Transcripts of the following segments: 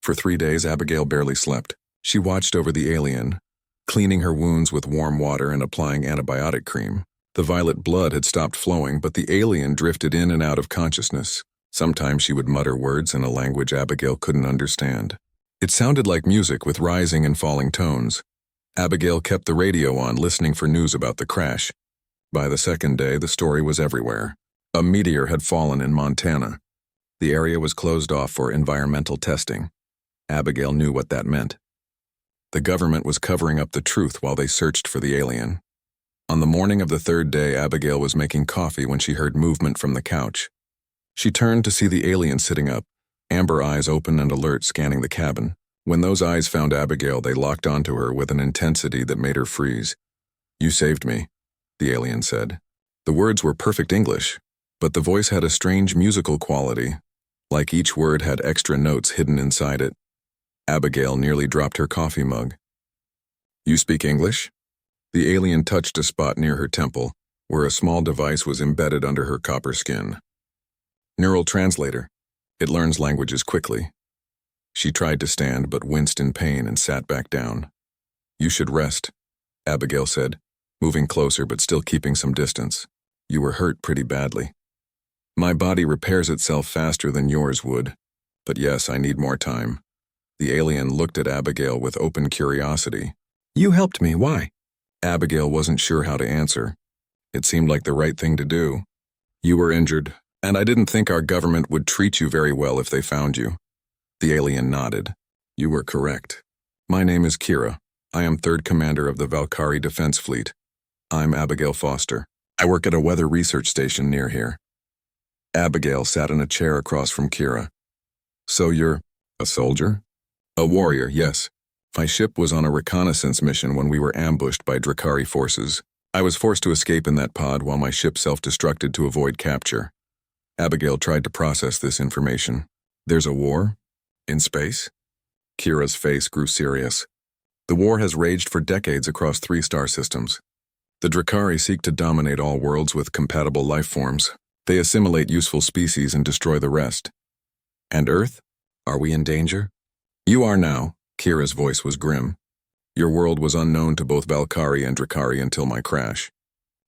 For 3 days, Abigail barely slept. She watched over the alien, cleaning her wounds with warm water and applying antibiotic cream. The violet blood had stopped flowing, but the alien drifted in and out of consciousness. Sometimes she would mutter words in a language Abigail couldn't understand. It sounded like music with rising and falling tones. Abigail kept the radio on, listening for news about the crash. By the second day, the story was everywhere. A meteor had fallen in Montana. The area was closed off for environmental testing. Abigail knew what that meant. The government was covering up the truth while they searched for the alien. On the morning of the third day, Abigail was making coffee when she heard movement from the couch. She turned to see the alien sitting up, amber eyes open and alert, scanning the cabin. When those eyes found Abigail, they locked onto her with an intensity that made her freeze. "You saved me," the alien said. The words were perfect English, but the voice had a strange musical quality, like each word had extra notes hidden inside it. Abigail nearly dropped her coffee mug. "You speak English?" The alien touched a spot near her temple, where a small device was embedded under her copper skin. "Neural translator. It learns languages quickly." She tried to stand but winced in pain and sat back down. "You should rest," Abigail said, moving closer but still keeping some distance. "You were hurt pretty badly." "My body repairs itself faster than yours would. But yes, I need more time." The alien looked at Abigail with open curiosity. "You helped me, why?" Abigail wasn't sure how to answer. It seemed like the right thing to do. "You were injured, and I didn't think our government would treat you very well if they found you." The alien nodded. "You were correct. My name is Kira. I am third commander of the Valkyrie Defense Fleet. I'm Abigail Foster. I work at a weather research station near here." Abigail sat in a chair across from Kira. "So you're a soldier?" "A warrior, yes. My ship was on a reconnaissance mission when we were ambushed by Drakari forces. I was forced to escape in that pod while my ship self-destructed to avoid capture." Abigail tried to process this information. "There's a war? In space?" Kira's face grew serious. "The war has raged for decades across 3 star systems. The Drakari seek to dominate all worlds with compatible life forms. They assimilate useful species and destroy the rest." "And Earth? Are we in danger?" "You are now." Kira's voice was grim. "Your world was unknown to both Valkyrie and Drakari until my crash.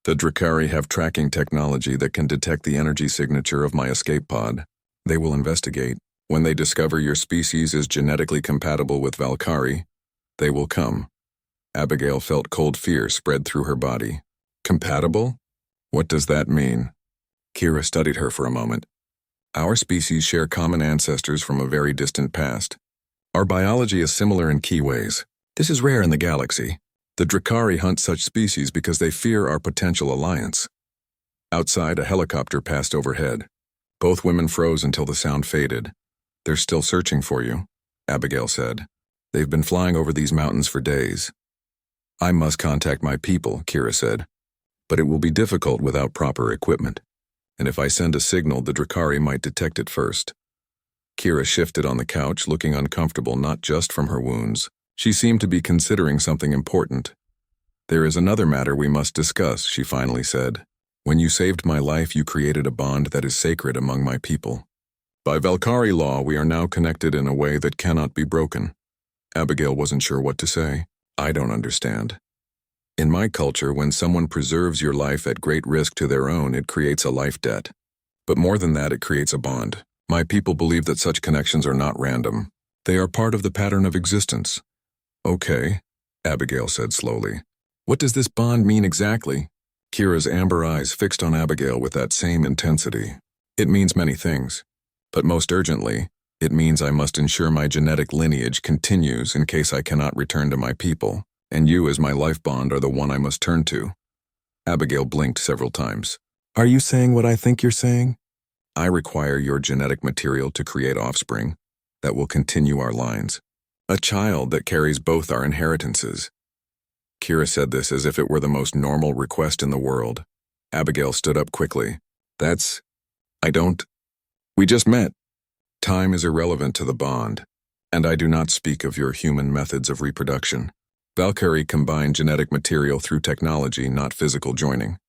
The Drakari have tracking technology that can detect the energy signature of my escape pod. They will investigate. When they discover your species is genetically compatible with Valkyrie, they will come." Abigail felt cold fear spread through her body. "Compatible? What does that mean?" Kira studied her for a moment. "Our species share common ancestors from a very distant past. Our biology is similar in key ways. This is rare in the galaxy. The Drakari hunt such species because they fear our potential alliance." Outside, a helicopter passed overhead. Both women froze until the sound faded. "They're still searching for you," Abigail said. "They've been flying over these mountains for days." "I must contact my people," Kira said. "But it will be difficult without proper equipment. And if I send a signal, the Drakari might detect it first." Kira shifted on the couch, looking uncomfortable not just from her wounds. She seemed to be considering something important. "There is another matter we must discuss," she finally said. "When you saved my life, you created a bond that is sacred among my people. By Valkyrie law, we are now connected in a way that cannot be broken." Abigail wasn't sure what to say. "I don't understand." "In my culture, when someone preserves your life at great risk to their own, it creates a life debt. But more than that, it creates a bond. My people believe that such connections are not random. They are part of the pattern of existence." "Okay," Abigail said slowly. "What does this bond mean exactly?" Kira's amber eyes fixed on Abigail with that same intensity. "It means many things. But most urgently, it means I must ensure my genetic lineage continues in case I cannot return to my people, and you as my life bond are the one I must turn to." Abigail blinked several times. "Are you saying what I think you're saying?" "I require your genetic material to create offspring that will continue our lines. A child that carries both our inheritances." Kira said this as if it were the most normal request in the world. Abigail stood up quickly. We just met. Time is irrelevant to the bond, and I do not speak of your human methods of reproduction. Valkyrie combine genetic material through technology, not physical joining.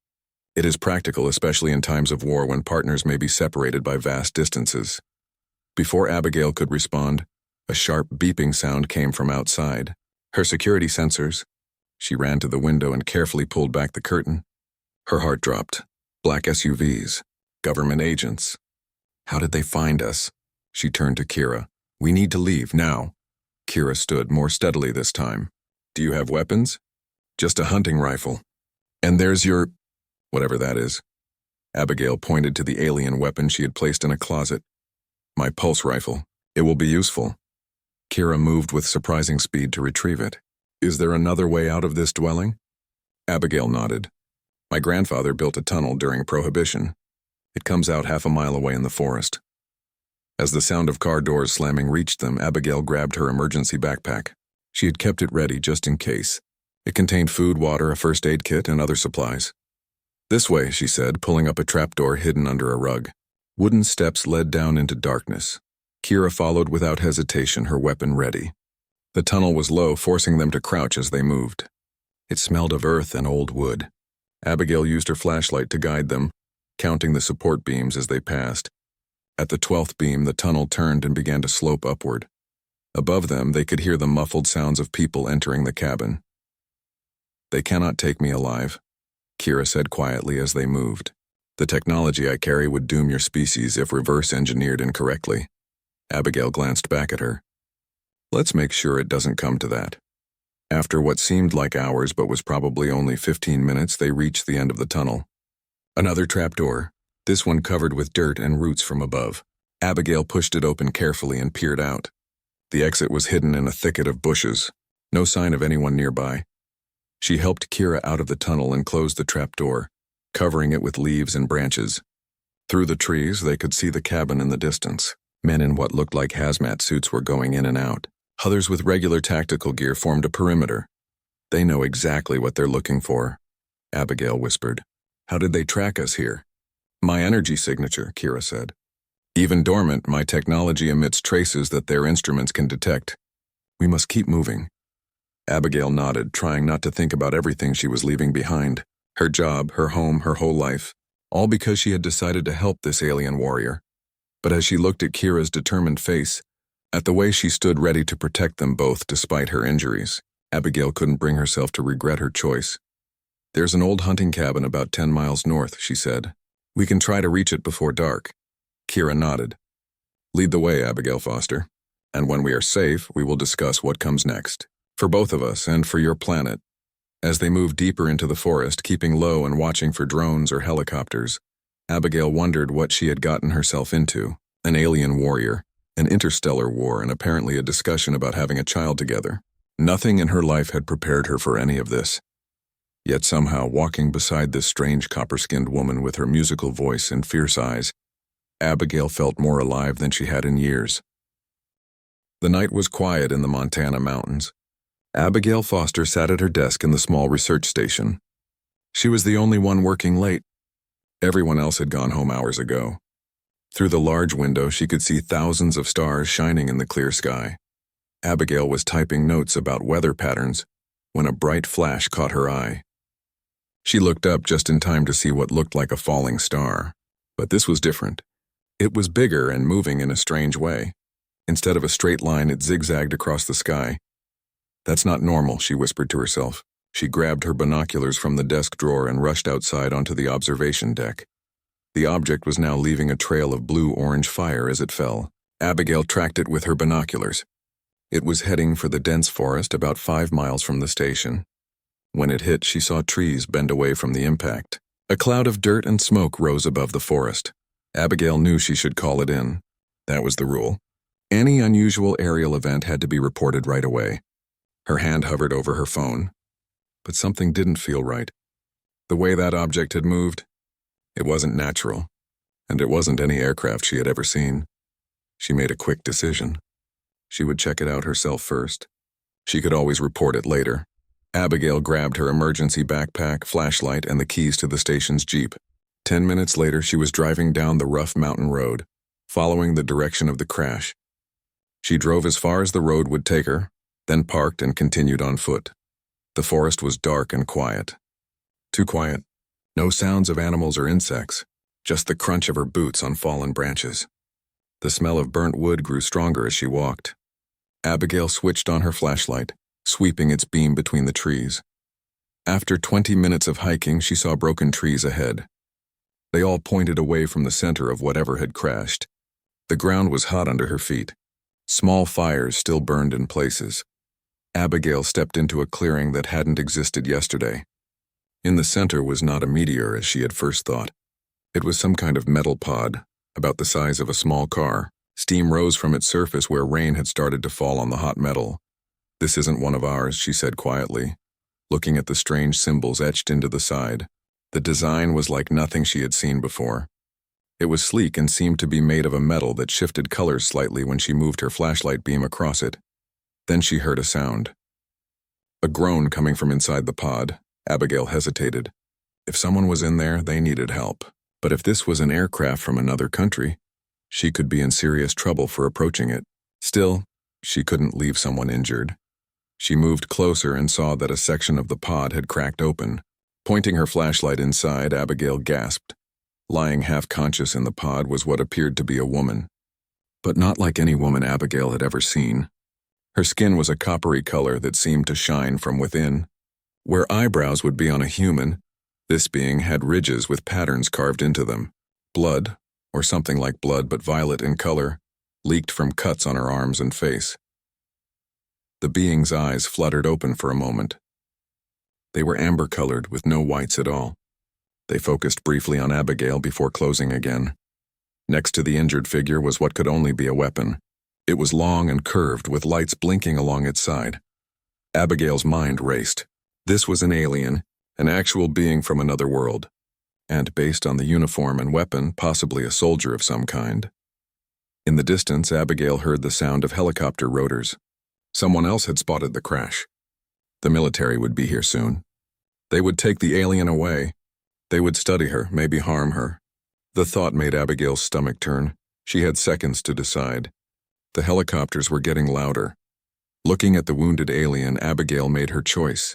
It is practical, especially in times of war when partners may be separated by vast distances." Before Abigail could respond, A sharp beeping sound came from outside. Her security sensors. She ran to the window and carefully pulled back the curtain. Her heart dropped. Black SUVs. Government agents. How did they find us? She turned to Kira. We need to leave, now. Kira stood more steadily this time. Do you have weapons? Just a hunting rifle. And there's your... whatever that is. Abigail pointed to the alien weapon she had placed in a closet. My pulse rifle. It will be useful. Kira moved with surprising speed to retrieve it. Is there another way out of this dwelling? Abigail nodded. My grandfather built a tunnel during Prohibition. It comes out half a mile away in the forest. As the sound of car doors slamming reached them, Abigail grabbed her emergency backpack. She had kept it ready just in case. It contained food, water, a first aid kit, and other supplies. This way, she said, pulling up a trapdoor hidden under a rug. Wooden steps led down into darkness. Kira followed without hesitation, her weapon ready. The tunnel was low, forcing them to crouch as they moved. It smelled of earth and old wood. Abigail used her flashlight to guide them, counting the support beams as they passed. At the 12th beam, the tunnel turned and began to slope upward. Above them, they could hear the muffled sounds of people entering the cabin. They cannot take me alive, Kira said quietly as they moved. The technology I carry would doom your species if reverse-engineered incorrectly. Abigail glanced back at her. Let's make sure it doesn't come to that. After what seemed like hours but was probably only 15 minutes, they reached the end of the tunnel. Another trapdoor, this one covered with dirt and roots from above. Abigail pushed it open carefully and peered out. The exit was hidden in a thicket of bushes, no sign of anyone nearby. She helped Kira out of the tunnel and closed the trapdoor, covering it with leaves and branches. Through the trees, they could see the cabin in the distance. Men in what looked like hazmat suits were going in and out. Others with regular tactical gear formed a perimeter. They know exactly what they're looking for, Abigail whispered. How did they track us here? My energy signature, Kira said. Even dormant, my technology emits traces that their instruments can detect. We must keep moving. Abigail nodded, trying not to think about everything she was leaving behind. Her job, her home, her whole life. All because she had decided to help this alien warrior. But as she looked at Kira's determined face, at the way she stood ready to protect them both despite her injuries, Abigail couldn't bring herself to regret her choice. There's an old hunting cabin about 10 miles north, she said. We can try to reach it before dark. Kira nodded. Lead the way, Abigail Foster. And when we are safe, we will discuss what comes next. For both of us and for your planet. As they moved deeper into the forest, keeping low and watching for drones or helicopters, Abigail wondered what she had gotten herself into. An alien warrior, an interstellar war, and apparently a discussion about having a child together. Nothing in her life had prepared her for any of this. Yet somehow, walking beside this strange copper-skinned woman with her musical voice and fierce eyes, Abigail felt more alive than she had in years. The night was quiet in the Montana mountains. Abigail Foster sat at her desk in the small research station. She was the only one working late. Everyone else had gone home hours ago. Through the large window, she could see thousands of stars shining in the clear sky. Abigail was typing notes about weather patterns when a bright flash caught her eye. She looked up just in time to see what looked like a falling star. But this was different. It was bigger and moving in a strange way. Instead of a straight line, it zigzagged across the sky. That's not normal, she whispered to herself. She grabbed her binoculars from the desk drawer and rushed outside onto the observation deck. The object was now leaving a trail of blue-orange fire as it fell. Abigail tracked it with her binoculars. It was heading for the dense forest about 5 miles from the station. When it hit, she saw trees bend away from the impact. A cloud of dirt and smoke rose above the forest. Abigail knew she should call it in. That was the rule. Any unusual aerial event had to be reported right away. Her hand hovered over her phone. But something didn't feel right. The way that object had moved, it wasn't natural, and it wasn't any aircraft she had ever seen. She made a quick decision. She would check it out herself first. She could always report it later. Abigail grabbed her emergency backpack, flashlight, and the keys to the station's Jeep. 10 minutes later, she was driving down the rough mountain road, following the direction of the crash. She drove as far as the road would take her, then parked and continued on foot. The forest was dark and quiet. Too quiet. No sounds of animals or insects, just the crunch of her boots on fallen branches. The smell of burnt wood grew stronger as she walked. Abigail switched on her flashlight, sweeping its beam between the trees. After 20 minutes of hiking, she saw broken trees ahead. They all pointed away from the center of whatever had crashed. The ground was hot under her feet. Small fires still burned in places. Abigail stepped into a clearing that hadn't existed yesterday. In the center was not a meteor as she had first thought. It was some kind of metal pod, about the size of a small car. Steam rose from its surface where rain had started to fall on the hot metal. "This isn't one of ours," she said quietly, looking at the strange symbols etched into the side. The design was like nothing she had seen before. It was sleek and seemed to be made of a metal that shifted colors slightly when she moved her flashlight beam across it. Then she heard a sound. A groan coming from inside the pod. Abigail hesitated. If someone was in there, they needed help. But if this was an aircraft from another country, she could be in serious trouble for approaching it. Still, she couldn't leave someone injured. She moved closer and saw that a section of the pod had cracked open. Pointing her flashlight inside, Abigail gasped. Lying half-conscious in the pod was what appeared to be a woman. But not like any woman Abigail had ever seen. Her skin was a coppery color that seemed to shine from within. Where eyebrows would be on a human, this being had ridges with patterns carved into them. Blood, or something like blood but violet in color, leaked from cuts on her arms and face. The being's eyes fluttered open for a moment. They were amber-colored with no whites at all. They focused briefly on Abigail before closing again. Next to the injured figure was what could only be a weapon. It was long and curved with lights blinking along its side. Abigail's mind raced. This was an alien, an actual being from another world. And based on the uniform and weapon, possibly a soldier of some kind. In the distance, Abigail heard the sound of helicopter rotors. Someone else had spotted the crash. The military would be here soon. They would take the alien away. They would study her, maybe harm her. The thought made Abigail's stomach turn. She had seconds to decide. The helicopters were getting louder. Looking at the wounded alien, Abigail made her choice.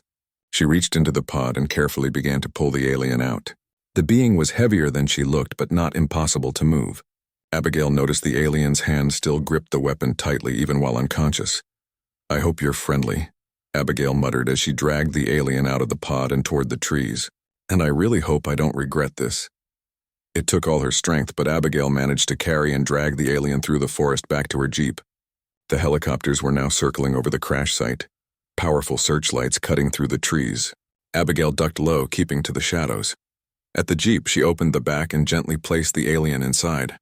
She reached into the pod and carefully began to pull the alien out. The being was heavier than she looked, but not impossible to move. Abigail noticed the alien's hand still gripped the weapon tightly even while unconscious. "I hope you're friendly," Abigail muttered as she dragged the alien out of the pod and toward the trees. "And I really hope I don't regret this." It took all her strength, but Abigail managed to carry and drag the alien through the forest back to her jeep. The helicopters were now circling over the crash site, powerful searchlights cutting through the trees. Abigail ducked low, keeping to the shadows. At the jeep, she opened the back and gently placed the alien inside.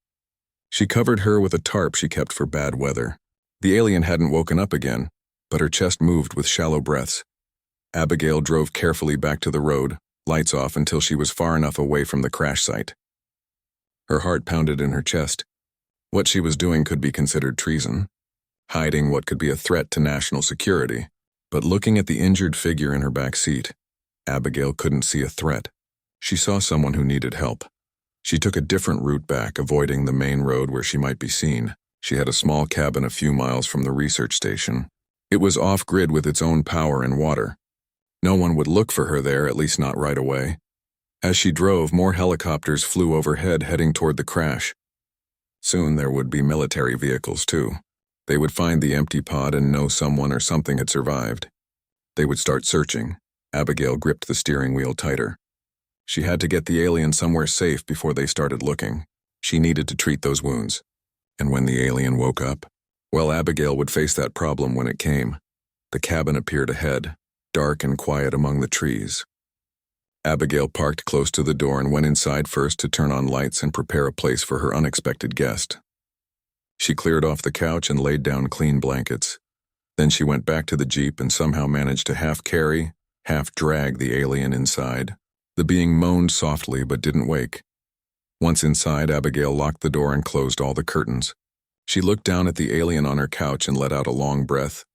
She covered her with a tarp she kept for bad weather. The alien hadn't woken up again, but her chest moved with shallow breaths. Abigail drove carefully back to the road, lights off until she was far enough away from the crash site. Her heart pounded in her chest. What she was doing could be considered treason, hiding what could be a threat to national security. But looking at the injured figure in her back seat, Abigail couldn't see a threat. She saw someone who needed help. She took a different route back, avoiding the main road where she might be seen. She had a small cabin a few miles from the research station. It was off-grid with its own power and water. No one would look for her there, at least not right away. As she drove, more helicopters flew overhead heading toward the crash. Soon there would be military vehicles too. They would find the empty pod and know someone or something had survived. They would start searching. Abigail gripped the steering wheel tighter. She had to get the alien somewhere safe before they started looking. She needed to treat those wounds. And when the alien woke up, well, Abigail would face that problem when it came. The cabin appeared ahead, dark and quiet among the trees. Abigail parked close to the door and went inside first to turn on lights and prepare a place for her unexpected guest. She cleared off the couch and laid down clean blankets. Then she went back to the jeep and somehow managed to half carry, half drag the alien inside. The being moaned softly but didn't wake. Once inside, Abigail locked the door and closed all the curtains. She looked down at the alien on her couch and let out a long breath.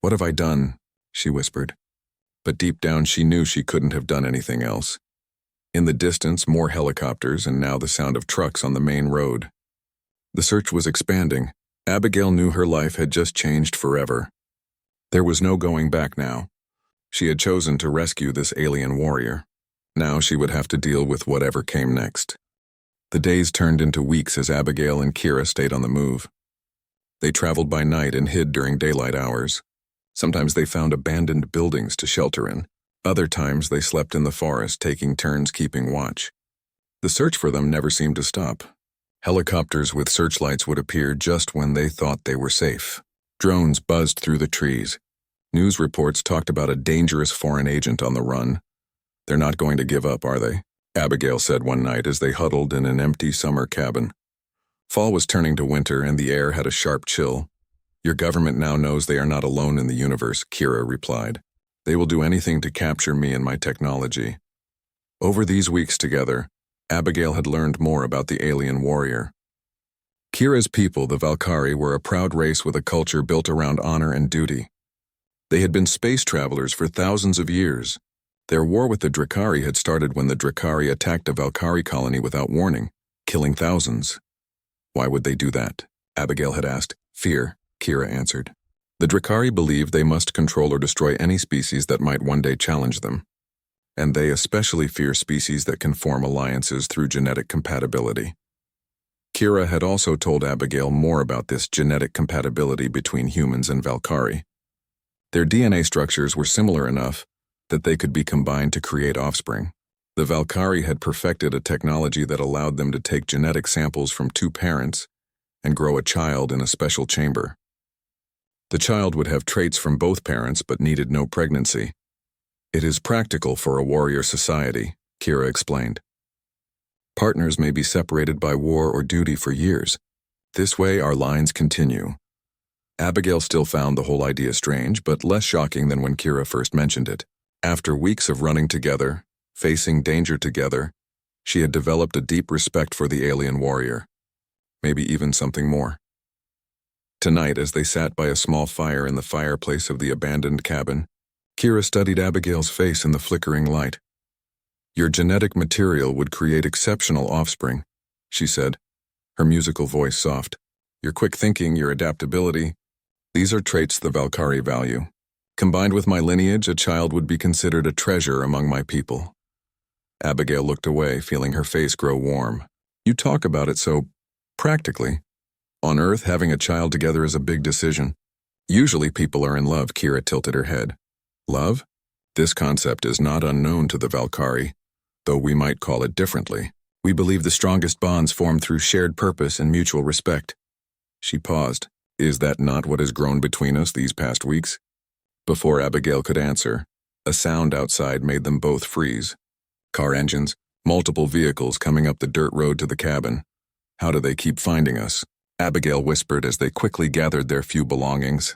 "What have I done?" she whispered. But deep down she knew she couldn't have done anything else. In the distance, more helicopters and now the sound of trucks on the main road. The search was expanding. Abigail knew her life had just changed forever. There was no going back now. She had chosen to rescue this alien warrior. Now she would have to deal with whatever came next. The days turned into weeks as Abigail and Kira stayed on the move. They traveled by night and hid during daylight hours. Sometimes they found abandoned buildings to shelter in. Other times they slept in the forest, taking turns keeping watch. The search for them never seemed to stop. Helicopters with searchlights would appear just when they thought they were safe. Drones buzzed through the trees. News reports talked about a dangerous foreign agent on the run. They're not going to give up, are they? Abigail said one night as they huddled in an empty summer cabin. Fall was turning to winter and the air had a sharp chill. Your government now knows they are not alone in the universe, Kira replied. They will do anything to capture me and my technology. Over these weeks together, Abigail had learned more about the alien warrior. Kira's people, the Valkyrie, were a proud race with a culture built around honor and duty. They had been space travelers for thousands of years. Their war with the Drakari had started when the Drakari attacked a Valkyrie colony without warning, killing thousands. Why would they do that? Abigail had asked. Fear, Kira answered. The Drakari believed they must control or destroy any species that might one day challenge them. And they especially fear species that can form alliances through genetic compatibility. Kira had also told Abigail more about this genetic compatibility between humans and Valkyrie. Their DNA structures were similar enough that they could be combined to create offspring. The Valkyrie had perfected a technology that allowed them to take genetic samples from two parents and grow a child in a special chamber. The child would have traits from both parents but needed no pregnancy. It is practical for a warrior society, Kira explained. Partners may be separated by war or duty for years. This way our lines continue. Abigail still found the whole idea strange, but less shocking than when Kira first mentioned it. After weeks of running together, facing danger together, she had developed a deep respect for the alien warrior. Maybe even something more. Tonight, as they sat by a small fire in the fireplace of the abandoned cabin, Kira studied Abigail's face in the flickering light. Your genetic material would create exceptional offspring, she said, her musical voice soft. Your quick thinking, your adaptability, these are traits the Valkyrie value. Combined with my lineage, a child would be considered a treasure among my people. Abigail looked away, feeling her face grow warm. You talk about it so practically. On Earth, having a child together is a big decision. Usually people are in love, Kira tilted her head. Love? This concept is not unknown to the Valkyrie, though we might call it differently. We believe the strongest bonds form through shared purpose and mutual respect. She paused. Is that not what has grown between us these past weeks? Before Abigail could answer, a sound outside made them both freeze. Car engines, multiple vehicles coming up the dirt road to the cabin. How do they keep finding us? Abigail whispered as they quickly gathered their few belongings.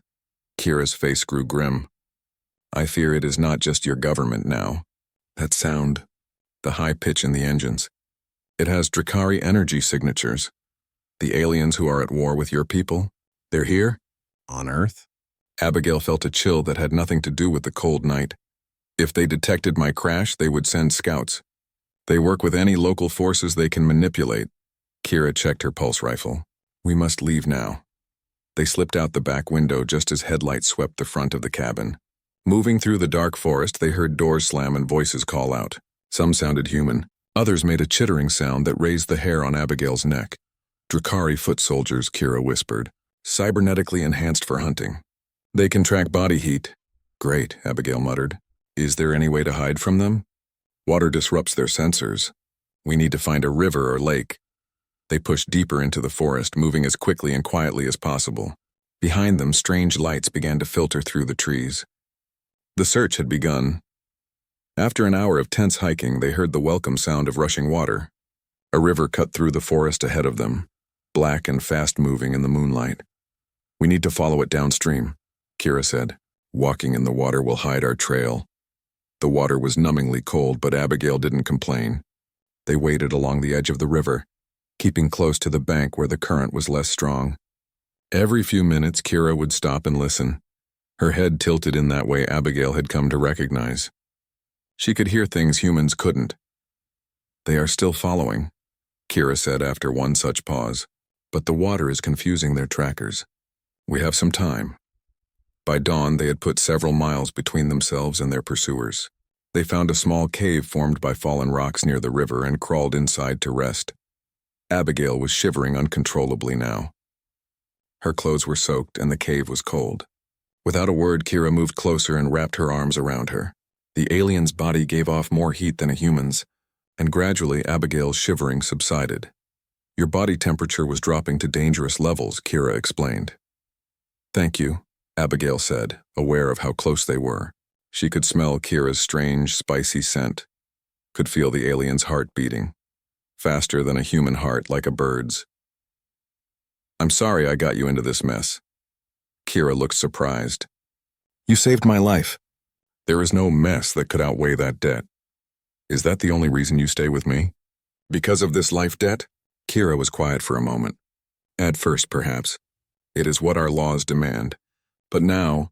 Kira's face grew grim. I fear it is not just your government now. That sound, the high pitch in the engines. It has Drakari energy signatures. The aliens who are at war with your people, they're here? On Earth? Abigail felt a chill that had nothing to do with the cold night. If they detected my crash, they would send scouts. They work with any local forces they can manipulate. Kira checked her pulse rifle. We must leave now. They slipped out the back window just as headlights swept the front of the cabin. Moving through the dark forest, they heard doors slam and voices call out. Some sounded human. Others made a chittering sound that raised the hair on Abigail's neck. Drakari foot soldiers, Kira whispered. Cybernetically enhanced for hunting. They can track body heat. Great, Abigail muttered. Is there any way to hide from them? Water disrupts their sensors. We need to find a river or lake. They pushed deeper into the forest, moving as quickly and quietly as possible. Behind them, strange lights began to filter through the trees. The search had begun. After an hour of tense hiking, they heard the welcome sound of rushing water. A river cut through the forest ahead of them, black and fast-moving in the moonlight. We need to follow it downstream, Kira said. Walking in the water will hide our trail. The water was numbingly cold, but Abigail didn't complain. They waded along the edge of the river, keeping close to the bank where the current was less strong. Every few minutes, Kira would stop and listen. Her head tilted in that way Abigail had come to recognize. She could hear things humans couldn't. They are still following, Kira said after one such pause, but the water is confusing their trackers. We have some time. By dawn, they had put several miles between themselves and their pursuers. They found a small cave formed by fallen rocks near the river and crawled inside to rest. Abigail was shivering uncontrollably now. Her clothes were soaked and the cave was cold. Without a word, Kira moved closer and wrapped her arms around her. The alien's body gave off more heat than a human's, and gradually Abigail's shivering subsided. Your body temperature was dropping to dangerous levels, Kira explained. Thank you, Abigail said, aware of how close they were. She could smell Kira's strange, spicy scent, could feel the alien's heart beating, faster than a human heart, like a bird's. I'm sorry I got you into this mess. Kira looked surprised. You saved my life. There is no mess that could outweigh that debt. Is that the only reason you stay with me? Because of this life debt? Kira was quiet for a moment. At first, perhaps. It is what our laws demand. But now,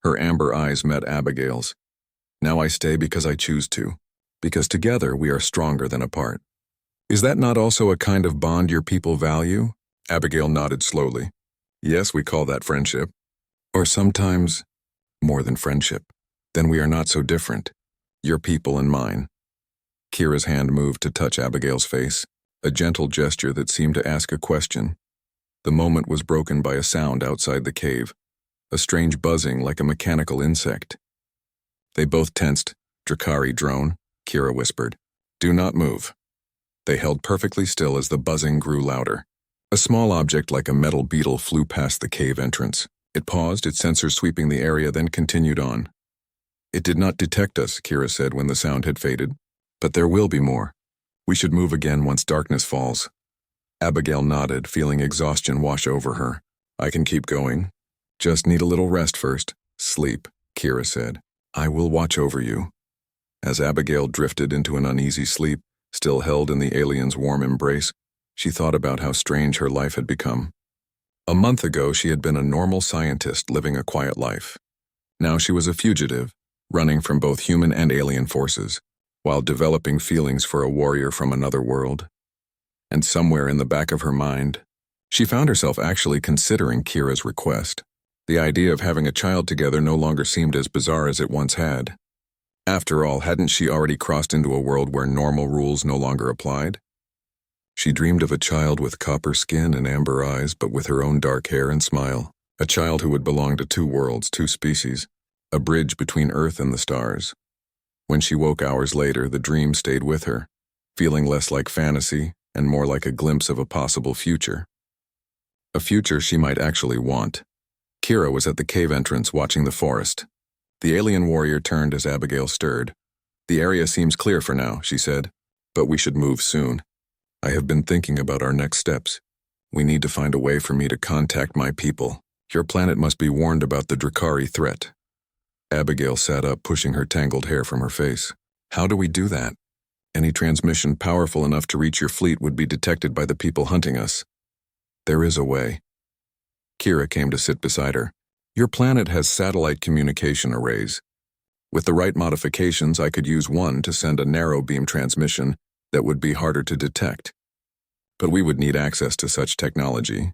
her amber eyes met Abigail's. Now I stay because I choose to. Because together we are stronger than apart. Is that not also a kind of bond your people value? Abigail nodded slowly. Yes, we call that friendship. Or sometimes, more than friendship. Then we are not so different. Your people and mine. Kira's hand moved to touch Abigail's face, a gentle gesture that seemed to ask a question. The moment was broken by a sound outside the cave, a strange buzzing like a mechanical insect. They both tensed. Drakari drone, Kira whispered. Do not move. They held perfectly still as the buzzing grew louder. A small object like a metal beetle flew past the cave entrance. It paused, its sensors sweeping the area, then continued on. It did not detect us, Kira said when the sound had faded. But there will be more. We should move again once darkness falls. Abigail nodded, feeling exhaustion wash over her. I can keep going. Just need a little rest first. Sleep, Kira said. I will watch over you. As Abigail drifted into an uneasy sleep, still held in the alien's warm embrace, she thought about how strange her life had become. A month ago, she had been a normal scientist living a quiet life. Now she was a fugitive, running from both human and alien forces, while developing feelings for a warrior from another world. And somewhere in the back of her mind, she found herself actually considering Kira's request. The idea of having a child together no longer seemed as bizarre as it once had. After all, hadn't she already crossed into a world where normal rules no longer applied? She dreamed of a child with copper skin and amber eyes, but with her own dark hair and smile. A child who would belong to two worlds, two species, a bridge between Earth and the stars. When she woke hours later, the dream stayed with her, feeling less like fantasy and more like a glimpse of a possible future. A future she might actually want. Kira was at the cave entrance watching the forest. The alien warrior turned as Abigail stirred. The area seems clear for now, she said, but we should move soon. I have been thinking about our next steps. We need to find a way for me to contact my people. Your planet must be warned about the Drakari threat. Abigail sat up, pushing her tangled hair from her face. How do we do that? Any transmission powerful enough to reach your fleet would be detected by the people hunting us. There is a way. Kira came to sit beside her. Your planet has satellite communication arrays. With the right modifications, I could use one to send a narrow beam transmission that would be harder to detect. But we would need access to such technology.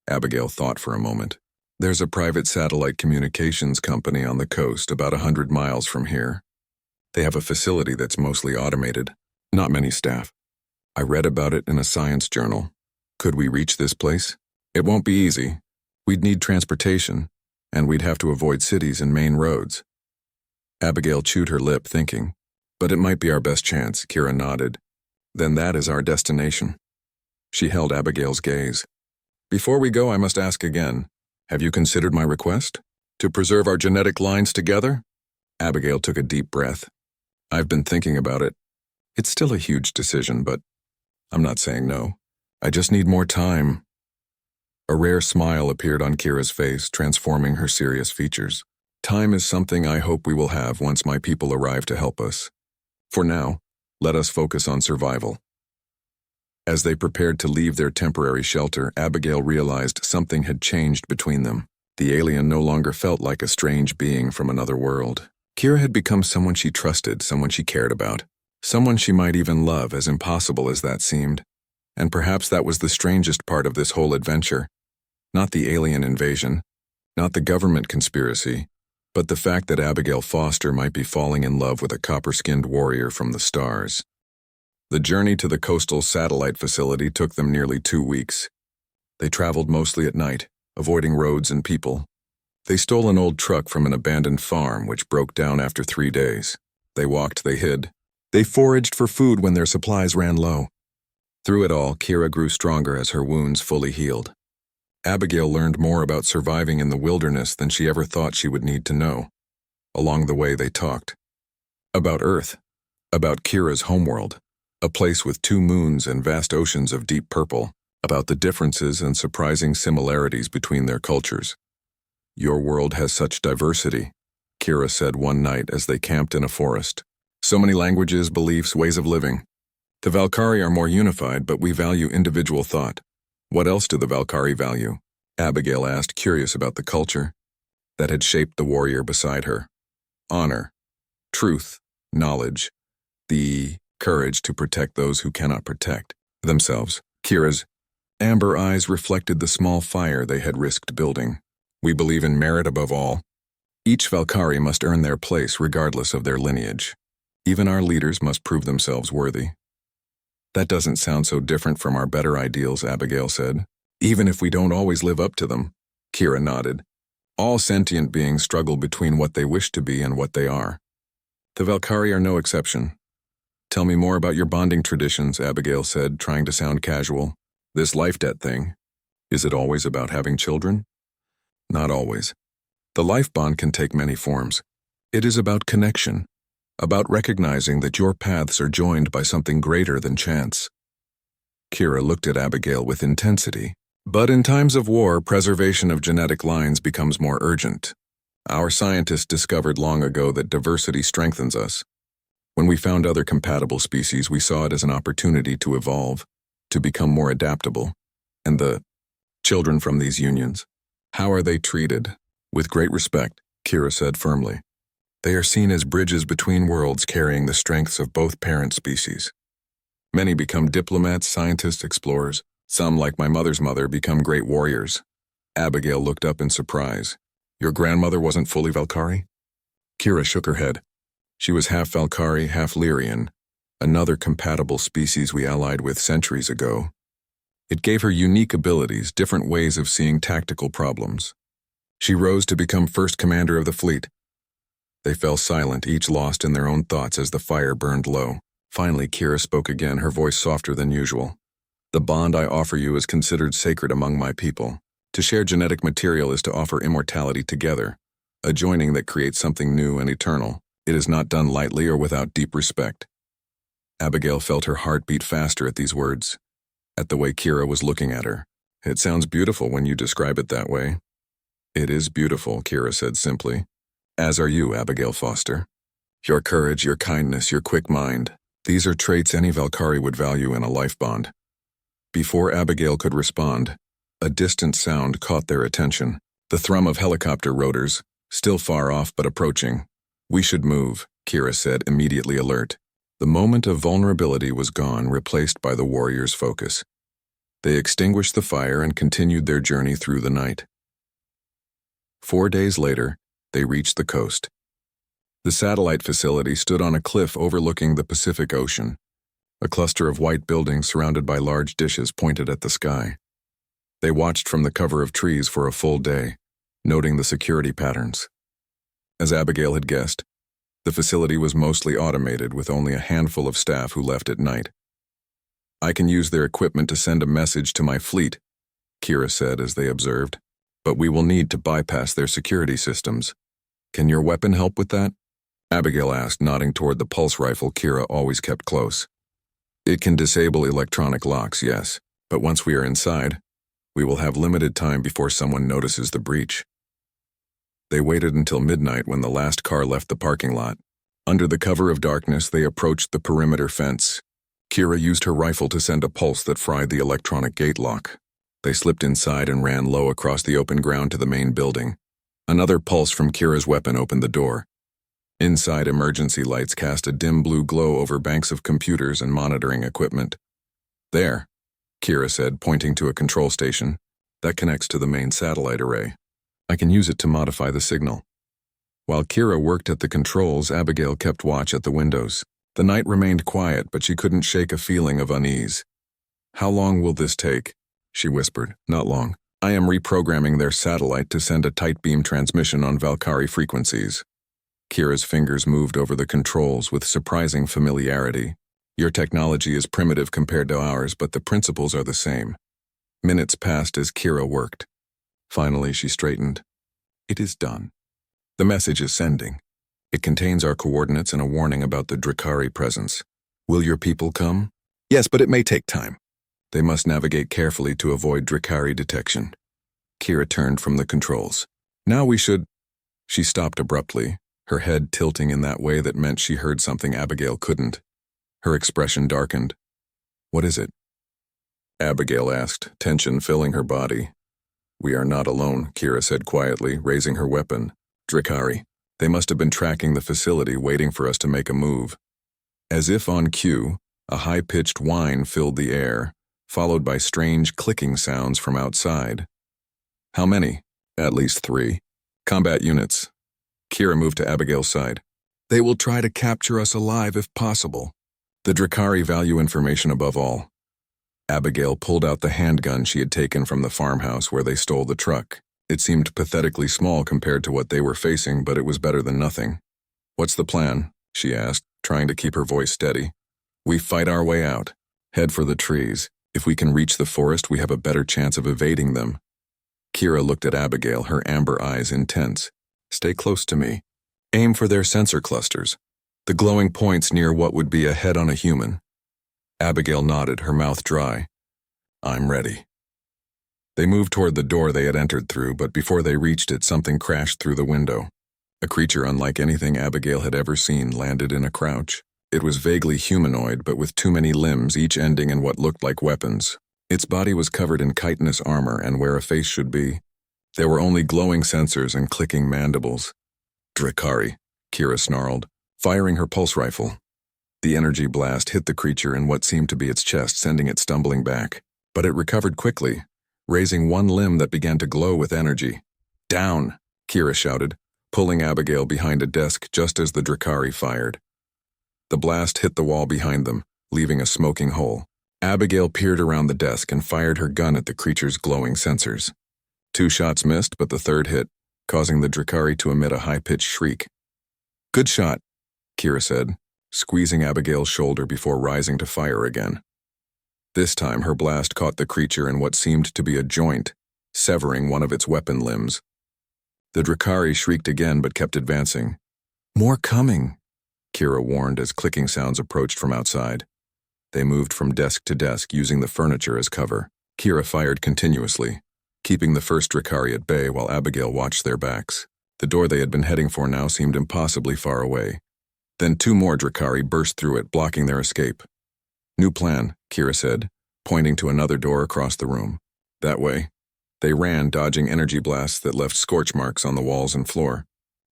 Abigail thought for a moment. There's a private satellite communications company on the coast about 100 miles from here. They have a facility that's mostly automated, not many staff. I read about it in a science journal. Could we reach this place? It won't be easy. We'd need transportation, and we'd have to avoid cities and main roads. Abigail chewed her lip, thinking. But it might be our best chance, Kira nodded. Then that is our destination. She held Abigail's gaze. Before we go, I must ask again. Have you considered my request? To preserve our genetic lines together? Abigail took a deep breath. I've been thinking about it. It's still a huge decision, but I'm not saying no. I just need more time. A rare smile appeared on Kira's face, transforming her serious features. Time is something I hope we will have once my people arrive to help us. For now, let us focus on survival. As they prepared to leave their temporary shelter, Abigail realized something had changed between them. The alien no longer felt like a strange being from another world. Kira had become someone she trusted, someone she cared about, someone she might even love, as impossible as that seemed. And perhaps that was the strangest part of this whole adventure. Not the alien invasion, not the government conspiracy, but the fact that Abigail Foster might be falling in love with a copper-skinned warrior from the stars. The journey to the coastal satellite facility took them nearly 2 weeks. They traveled mostly at night, avoiding roads and people. They stole an old truck from an abandoned farm which broke down after 3 days. They walked, they hid. They foraged for food when their supplies ran low. Through it all, Kira grew stronger as her wounds fully healed. Abigail learned more about surviving in the wilderness than she ever thought she would need to know. Along the way, they talked. About Earth. About Kira's homeworld. A place with 2 moons and vast oceans of deep purple. About the differences and surprising similarities between their cultures. "Your world has such diversity," Kira said one night as they camped in a forest. "So many languages, beliefs, ways of living. The Valkyrie are more unified, but we value individual thought. What else do the Valkyrie value?" Abigail asked, curious about the culture that had shaped the warrior beside her. Honor, truth, knowledge, the courage to protect those who cannot protect themselves. Kira's amber eyes reflected the small fire they had risked building. "We believe in merit above all. Each Valkyrie must earn their place regardless of their lineage. Even our leaders must prove themselves worthy." "That doesn't sound so different from our better ideals," Abigail said. "Even if we don't always live up to them." Kira nodded. "All sentient beings struggle between what they wish to be and what they are. The Valkyrie are no exception." "Tell me more about your bonding traditions," Abigail said, trying to sound casual. "This life debt thing, is it always about having children?" "Not always. The life bond can take many forms. It is about connection, about recognizing that your paths are joined by something greater than chance." Kira looked at Abigail with intensity. "But in times of war, preservation of genetic lines becomes more urgent. Our scientists discovered long ago that diversity strengthens us. When we found other compatible species, we saw it as an opportunity to evolve, to become more adaptable. And the children from these unions, how are they treated?" "With great respect," Kira said firmly. "They are seen as bridges between worlds carrying the strengths of both parent species. Many become diplomats, scientists, explorers. Some, like my mother's mother, become great warriors." Abigail looked up in surprise. "Your grandmother wasn't fully Valkyrie?" Kira shook her head. "She was half Valkyrie, half Lyrian, another compatible species we allied with centuries ago. It gave her unique abilities, different ways of seeing tactical problems. She rose to become first commander of the fleet." They fell silent, each lost in their own thoughts as the fire burned low. Finally, Kira spoke again, her voice softer than usual. "The bond I offer you is considered sacred among my people. To share genetic material is to offer immortality together, a joining that creates something new and eternal. It is not done lightly or without deep respect." Abigail felt her heart beat faster at these words, at the way Kira was looking at her. "It sounds beautiful when you describe it that way." "It is beautiful," Kira said simply. "As are you, Abigail Foster. Your courage, your kindness, your quick mind. These are traits any Valkyrie would value in a life bond." Before Abigail could respond, a distant sound caught their attention. The thrum of helicopter rotors, still far off but approaching. "We should move," Kira said, immediately alert. The moment of vulnerability was gone, replaced by the warriors' focus. They extinguished the fire and continued their journey through the night. 4 days later, they reached the coast. The satellite facility stood on a cliff overlooking the Pacific Ocean. A cluster of white buildings surrounded by large dishes pointed at the sky. They watched from the cover of trees for a full day, noting the security patterns. As Abigail had guessed, the facility was mostly automated with only a handful of staff who left at night. "I can use their equipment to send a message to my fleet," Kira said as they observed, "but we will need to bypass their security systems. Can your weapon help with that?" Abigail asked, nodding toward the pulse rifle Kira always kept close. "It can disable electronic locks, yes, but once we are inside, we will have limited time before someone notices the breach." They waited until midnight when the last car left the parking lot. Under the cover of darkness, they approached the perimeter fence. Kira used her rifle to send a pulse that fried the electronic gate lock. They slipped inside and ran low across the open ground to the main building. Another pulse from Kira's weapon opened the door. Inside, emergency lights cast a dim blue glow over banks of computers and monitoring equipment. "There," Kira said, pointing to a control station. "That connects to the main satellite array. I can use it to modify the signal." While Kira worked at the controls, Abigail kept watch at the windows. The night remained quiet, but she couldn't shake a feeling of unease. "How long will this take?" she whispered. "Not long. I am reprogramming their satellite to send a tight beam transmission on Valkyrie frequencies. Kira's fingers moved over the controls with surprising familiarity. Your technology is primitive compared to ours, but the principles are the same. Minutes passed as Kira worked. Finally, she straightened. It is done. The message is sending. It contains our coordinates and a warning about the Drakari presence. Will your people come? Yes, but it may take time. They must navigate carefully to avoid Drakari detection. Kira turned from the controls. Now we should... She stopped abruptly, her head tilting in that way that meant she heard something Abigail couldn't. Her expression darkened. What is it? Abigail asked, tension filling her body. We are not alone, Kira said quietly, raising her weapon. Drakari. They must have been tracking the facility, waiting for us to make a move. As if on cue, a high-pitched whine filled the air, followed by strange clicking sounds from outside. How many? At least 3. Combat units. Kira moved to Abigail's side. They will try to capture us alive if possible. The Drakari value information above all. Abigail pulled out the handgun she had taken from the farmhouse where they stole the truck. It seemed pathetically small compared to what they were facing, but it was better than nothing. What's the plan? She asked, trying to keep her voice steady. We fight our way out. Head for the trees. If we can reach the forest, we have a better chance of evading them. Kira looked at Abigail, her amber eyes intense. Stay close to me. Aim for their sensor clusters. The glowing points near what would be a head on a human. Abigail nodded, her mouth dry. I'm ready. They moved toward the door they had entered through, but before they reached it, something crashed through the window. A creature unlike anything Abigail had ever seen landed in a crouch. It was vaguely humanoid, but with too many limbs, each ending in what looked like weapons. Its body was covered in chitinous armor, and where a face should be, there were only glowing sensors and clicking mandibles. Drakari, Kira snarled, firing her pulse rifle. The energy blast hit the creature in what seemed to be its chest, sending it stumbling back. But it recovered quickly, raising one limb that began to glow with energy. Down, Kira shouted, pulling Abigail behind a desk just as the Drakari fired. The blast hit the wall behind them, leaving a smoking hole. Abigail peered around the desk and fired her gun at the creature's glowing sensors. 2 shots missed, but the third hit, causing the Drakari to emit a high-pitched shriek. Good shot, Kira said, squeezing Abigail's shoulder before rising to fire again. This time her blast caught the creature in what seemed to be a joint, severing one of its weapon limbs. The Drakari shrieked again but kept advancing. More coming, Kira warned as clicking sounds approached from outside. They moved from desk to desk using the furniture as cover. Kira fired continuously, keeping the first Drakari at bay while Abigail watched their backs. The door they had been heading for now seemed impossibly far away. Then 2 more Drakari burst through it, blocking their escape. New plan, Kira said, pointing to another door across the room. That way. They ran, dodging energy blasts that left scorch marks on the walls and floor.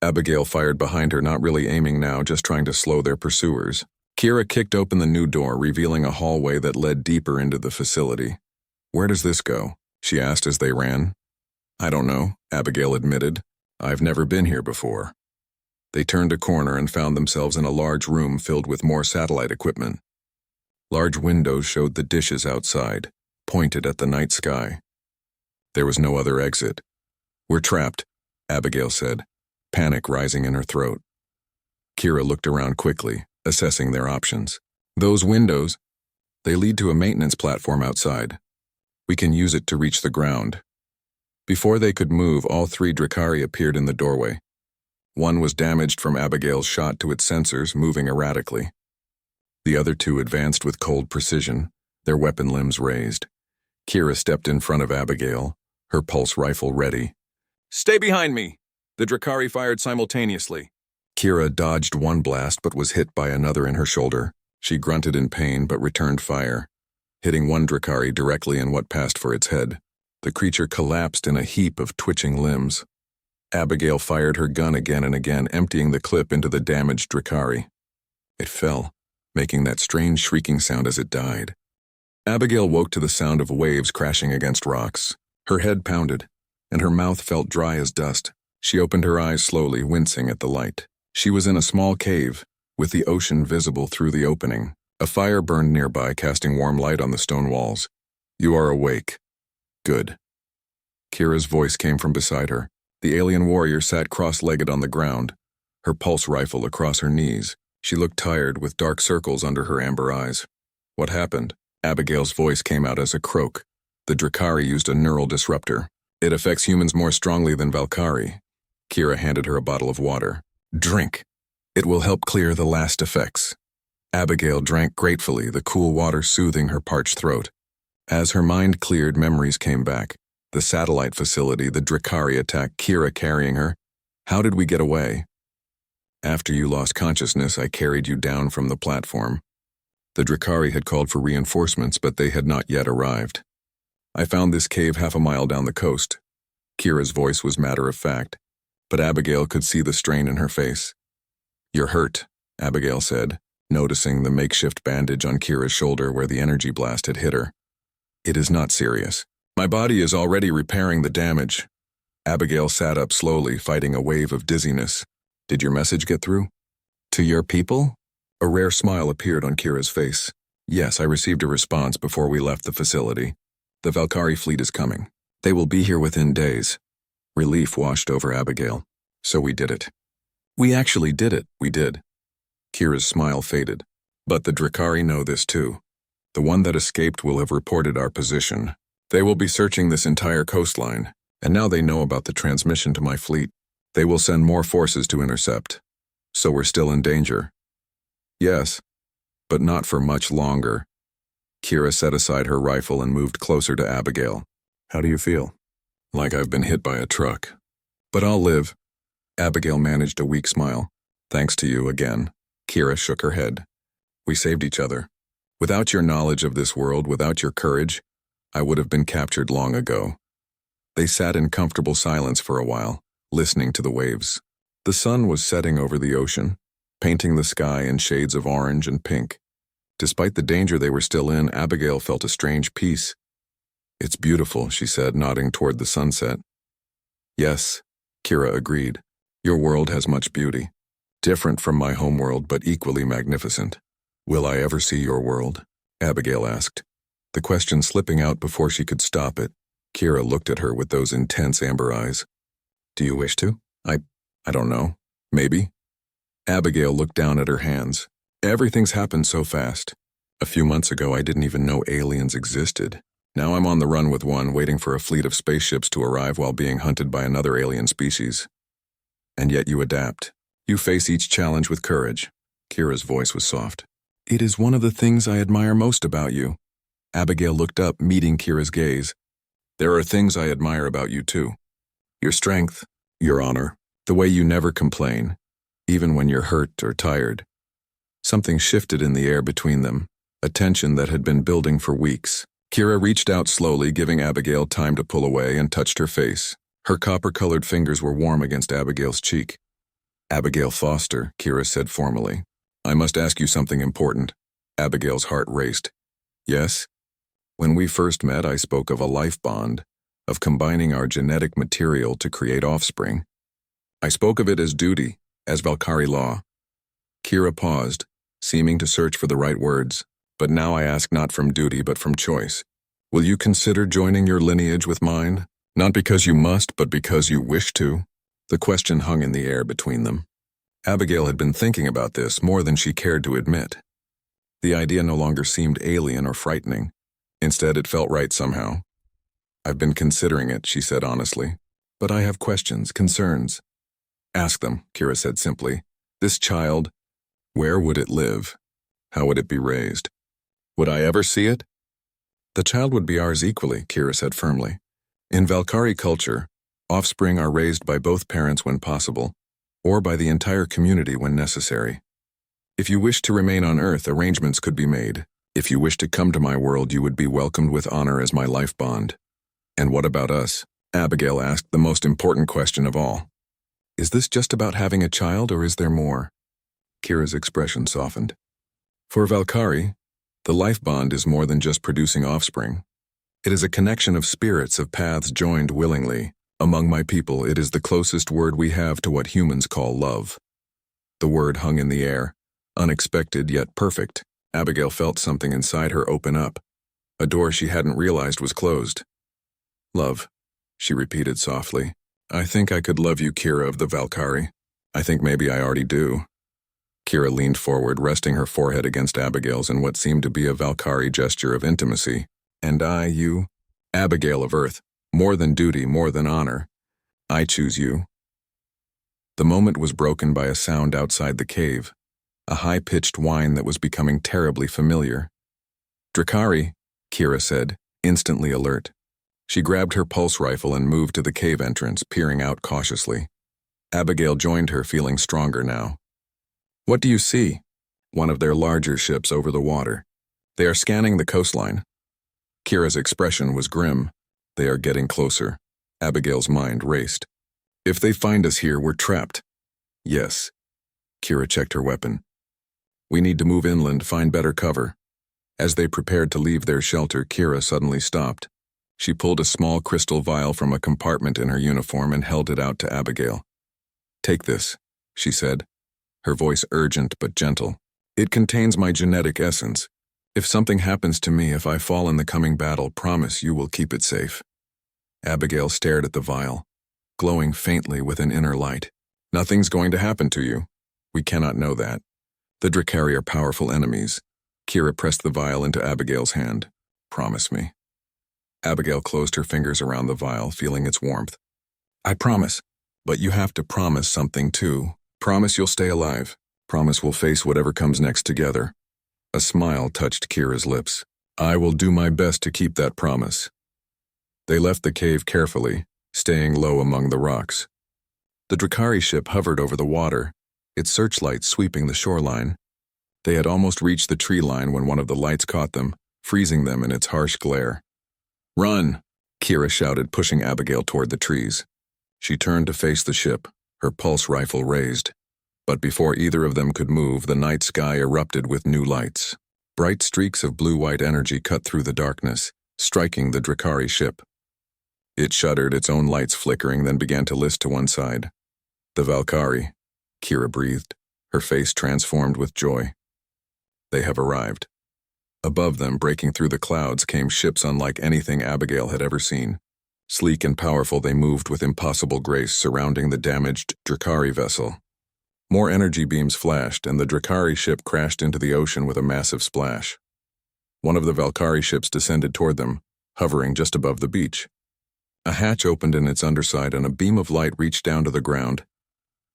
Abigail fired behind her, not really aiming now, just trying to slow their pursuers. Kira kicked open the new door, revealing a hallway that led deeper into the facility. Where does this go? She asked as they ran. I don't know, Abigail admitted. I've never been here before. They turned a corner and found themselves in a large room filled with more satellite equipment. Large windows showed the dishes outside, pointed at the night sky. There was no other exit. We're trapped, Abigail said, panic rising in her throat. Kira looked around quickly, assessing their options. Those windows, they lead to a maintenance platform outside. We can use it to reach the ground. Before they could move, all 3 Drakari appeared in the doorway. One was damaged from Abigail's shot to its sensors, moving erratically. The other 2 advanced with cold precision, their weapon limbs raised. Kira stepped in front of Abigail, her pulse rifle ready. Stay behind me! The Drakari fired simultaneously. Kira dodged one blast but was hit by another in her shoulder. She grunted in pain but returned fire, hitting one Drakari directly in what passed for its head. The creature collapsed in a heap of twitching limbs. Abigail fired her gun again and again, emptying the clip into the damaged Drakari. It fell, making that strange shrieking sound as it died. Abigail woke to the sound of waves crashing against rocks. Her head pounded, and her mouth felt dry as dust. She opened her eyes slowly, wincing at the light. She was in a small cave, with the ocean visible through the opening. A fire burned nearby, casting warm light on the stone walls. You are awake. Good. Kira's voice came from beside her. The alien warrior sat cross-legged on the ground, her pulse rifle across her knees. She looked tired, with dark circles under her amber eyes. What happened? Abigail's voice came out as a croak. The Drakari used a neural disruptor. It affects humans more strongly than Valkyrie. Kira handed her a bottle of water. Drink. It will help clear the last effects. Abigail drank gratefully, the cool water soothing her parched throat. As her mind cleared, memories came back. The satellite facility, the Drakari attack, Kira carrying her. How did we get away? After you lost consciousness, I carried you down from the platform. The Drakari had called for reinforcements, but they had not yet arrived. I found this cave half a mile down the coast. Kira's voice was matter of fact, but Abigail could see the strain in her face. You're hurt, Abigail said, noticing the makeshift bandage on Kira's shoulder where the energy blast had hit her. It is not serious. My body is already repairing the damage. Abigail sat up slowly, fighting a wave of dizziness. Did your message get through? To your people? A rare smile appeared on Kira's face. Yes, I received a response before we left the facility. The Valkyrie fleet is coming. They will be here within days. Relief washed over Abigail. So we did it. We actually did it, we did. Kira's smile faded. But the Drakari know this too. The one that escaped will have reported our position. They will be searching this entire coastline, and now they know about the transmission to my fleet. They will send more forces to intercept. So we're still in danger. Yes, but not for much longer. Kira set aside her rifle and moved closer to Abigail. How do you feel? Like I've been hit by a truck. But I'll live. Abigail managed a weak smile. Thanks to you again. Kira shook her head. We saved each other. Without your knowledge of this world, without your courage, I would have been captured long ago. They sat in comfortable silence for a while, listening to the waves. The sun was setting over the ocean, painting the sky in shades of orange and pink. Despite the danger they were still in, Abigail felt a strange peace. It's beautiful, she said, nodding toward the sunset. Yes, Kira agreed. Your world has much beauty. Different from my homeworld, but equally magnificent. Will I ever see your world? Abigail asked, the question slipping out before she could stop it. Kira looked at her with those intense amber eyes. Do you wish to? I don't know. Maybe. Abigail looked down at her hands. Everything's happened so fast. A few months ago, I didn't even know aliens existed. Now I'm on the run with one, waiting for a fleet of spaceships to arrive while being hunted by another alien species. And yet you adapt. You face each challenge with courage. Kira's voice was soft. It is one of the things I admire most about you. Abigail looked up, meeting Kira's gaze. There are things I admire about you too. Your strength, your honor, the way you never complain, even when you're hurt or tired. Something shifted in the air between them, a tension that had been building for weeks. Kira reached out slowly, giving Abigail time to pull away, and touched her face. Her copper-colored fingers were warm against Abigail's cheek. Abigail Foster, Kira said formally. I must ask you something important. Abigail's heart raced. Yes? When we first met, I spoke of a life bond, of combining our genetic material to create offspring. I spoke of it as duty, as Valkyrie law. Kira paused, seeming to search for the right words. But now I ask not from duty, but from choice. Will you consider joining your lineage with mine? Not because you must, but because you wish to? The question hung in the air between them. Abigail had been thinking about this more than she cared to admit. The idea no longer seemed alien or frightening. Instead, it felt right somehow. I've been considering it, she said honestly. But I have questions, concerns. Ask them, Kira said simply. This child, where would it live? How would it be raised? Would I ever see it? The child would be ours equally, Kira said firmly. In Valkyrie culture, offspring are raised by both parents when possible, or by the entire community when necessary. If you wish to remain on Earth, arrangements could be made. If you wish to come to my world, you would be welcomed with honor as my life bond. And what about us? Abigail asked the most important question of all. Is this just about having a child, or is there more? Kira's expression softened. For Valkyrie, the life bond is more than just producing offspring. It is a connection of spirits, of paths joined willingly. Among my people, it is the closest word we have to what humans call love. The word hung in the air, unexpected yet perfect. Abigail felt something inside her open up. A door she hadn't realized was closed. Love. she repeated softly. I think I could love you, Kira of the Valkyrie. I think maybe I already do. Kira leaned forward, resting her forehead against Abigail's in what seemed to be a Valkyrie gesture of intimacy. And I, you? Abigail of Earth. More than duty, more than honor. I choose you. The moment was broken by a sound outside the cave, a high-pitched whine that was becoming terribly familiar. Drakari, Kira said, instantly alert. She grabbed her pulse rifle and moved to the cave entrance, peering out cautiously. Abigail joined her, feeling stronger now. What do you see? One of their larger ships over the water. They are scanning the coastline. Kira's expression was grim. They are getting closer. Abigail's mind raced. If they find us here, we're trapped. Yes. Kira checked her weapon. We need to move inland, find better cover. As they prepared to leave their shelter, Kira suddenly stopped. She pulled a small crystal vial from a compartment in her uniform and held it out to Abigail. Take this, she said, her voice urgent but gentle. It contains my genetic essence. If something happens to me, if I fall in the coming battle, promise you will keep it safe. Abigail stared at the vial, glowing faintly with an inner light. Nothing's going to happen to you. We cannot know that. The Drakari are powerful enemies. Kira pressed the vial into Abigail's hand. Promise me. Abigail closed her fingers around the vial, feeling its warmth. I promise. But you have to promise something too. Promise you'll stay alive. Promise we'll face whatever comes next together. A smile touched Kira's lips. I will do my best to keep that promise. They left the cave carefully, staying low among the rocks. The Drakari ship hovered over the water, its searchlights sweeping the shoreline. They had almost reached the tree line when one of the lights caught them, freezing them in its harsh glare. Run! Kira shouted, pushing Abigail toward the trees. She turned to face the ship, her pulse rifle raised. But before either of them could move, the night sky erupted with new lights. Bright streaks of blue-white energy cut through the darkness, striking the Drakari ship. It shuddered, its own lights flickering, then began to list to one side. The Valkyrie, Kira breathed, her face transformed with joy. They have arrived. Above them, breaking through the clouds, came ships unlike anything Abigail had ever seen. Sleek and powerful, they moved with impossible grace, surrounding the damaged Drakari vessel. More energy beams flashed, and the Drakari ship crashed into the ocean with a massive splash. One of the Valkyrie ships descended toward them, hovering just above the beach. A hatch opened in its underside, and a beam of light reached down to the ground.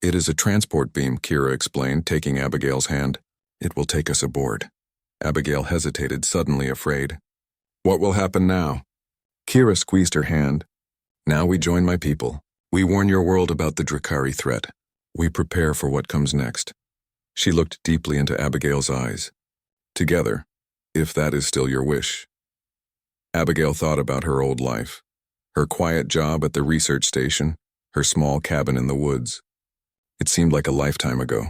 It is a transport beam, Kira explained, taking Abigail's hand. It will take us aboard. Abigail hesitated, suddenly afraid. What will happen now? Kira squeezed her hand. Now we join my people. We warn your world about the Drakari threat. We prepare for what comes next. She looked deeply into Abigail's eyes. Together, if that is still your wish. Abigail thought about her old life. Her quiet job at the research station, her small cabin in the woods. It seemed like a lifetime ago.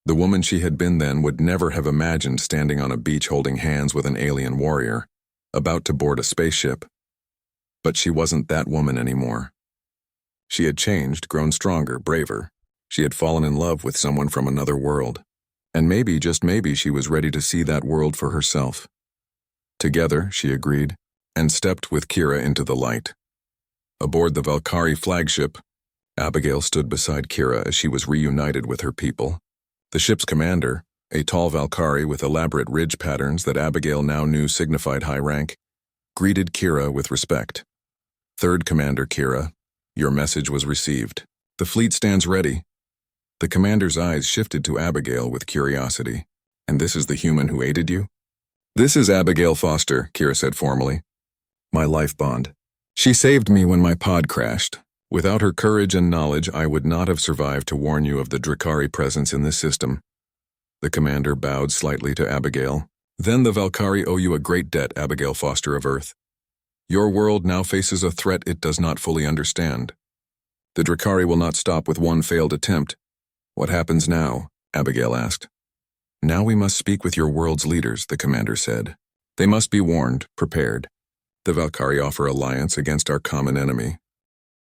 The woman she had been then would never have imagined standing on a beach holding hands with an alien warrior, about to board a spaceship. But she wasn't that woman anymore. She had changed, grown stronger, braver. She had fallen in love with someone from another world. And maybe, just maybe, she was ready to see that world for herself. Together, she agreed, and stepped with Kira into the light. Aboard the Valkyrie flagship, Abigail stood beside Kira as she was reunited with her people. The ship's commander, a tall Valkyrie with elaborate ridge patterns that Abigail now knew signified high rank, greeted Kira with respect. Third Commander Kira, your message was received. The fleet stands ready. The commander's eyes shifted to Abigail with curiosity. And this is the human who aided you? This is Abigail Foster, Kira said formally. My life bond. She saved me when my pod crashed. Without her courage and knowledge, I would not have survived to warn you of the Drakari presence in this system. The commander bowed slightly to Abigail. Then the Valkyrie owe you a great debt, Abigail Foster of Earth. Your world now faces a threat it does not fully understand. The Drakari will not stop with one failed attempt. What happens now? Abigail asked. Now we must speak with your world's leaders, the commander said. They must be warned, prepared. The Valkyrie offer alliance against our common enemy,